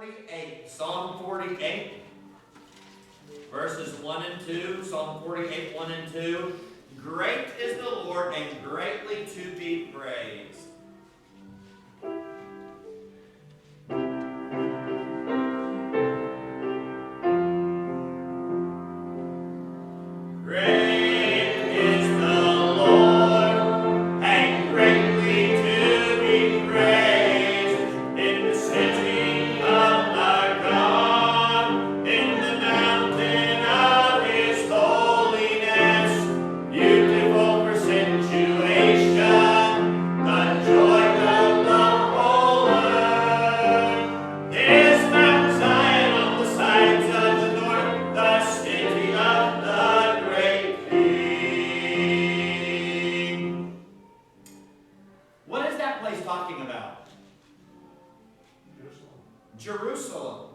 48. Psalm 48, verses 1 and 2. Psalm 48, 1 and 2. Great is the Lord and greatly to be praised. Jerusalem,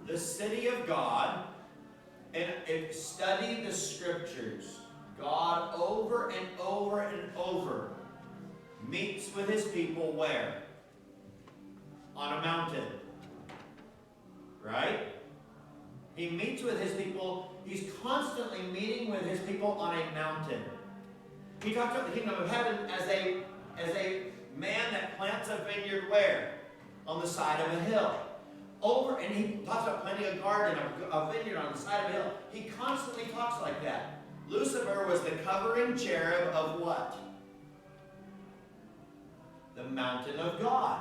the city of God. And if study the scriptures, God over and over and over meets with his people where? On a mountain. Right? He meets with his people. He's constantly meeting with his people on a mountain. He talks about the kingdom of heaven as a man that plants a vineyard where? On the side of a hill. And he talks about planting a garden, a vineyard on the side of a hill. He constantly talks like that. Lucifer was the covering cherub of what? The mountain of God.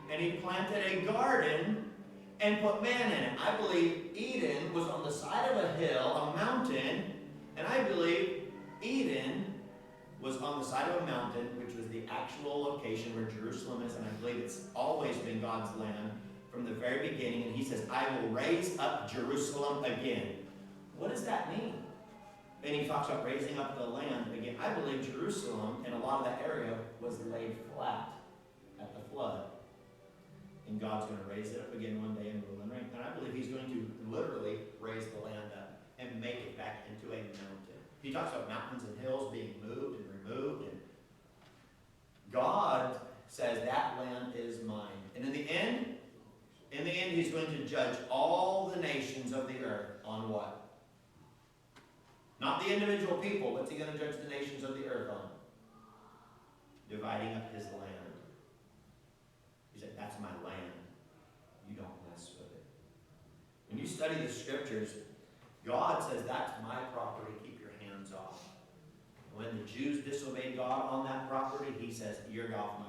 And he planted a garden and put man in it. I believe Eden was on the side of a hill, a mountain, and I believe Eden was on the side of a mountain, which was the actual location where Jerusalem is, and I believe it's always been God's land from the very beginning. And he says, I will raise up Jerusalem again. What does that mean? And he talks about raising up the land again. I believe Jerusalem and a lot of that area was laid flat at the flood. And God's going to raise it up again one day and rule and reign. And I believe he's going to literally raise the land up and make it back into a mountain. He talks about mountains and hills being moved and removed. And God says that land is mine. And in the end, he's going to judge all the nations of the earth on what? Not the individual people. What's he going to judge the nations of the earth on? Dividing up his land. He said, that's my land. You don't mess with it. When you study the scriptures, God says, that's my property. Keep your hands off. When the Jews disobeyed God on that property, he says, you're off my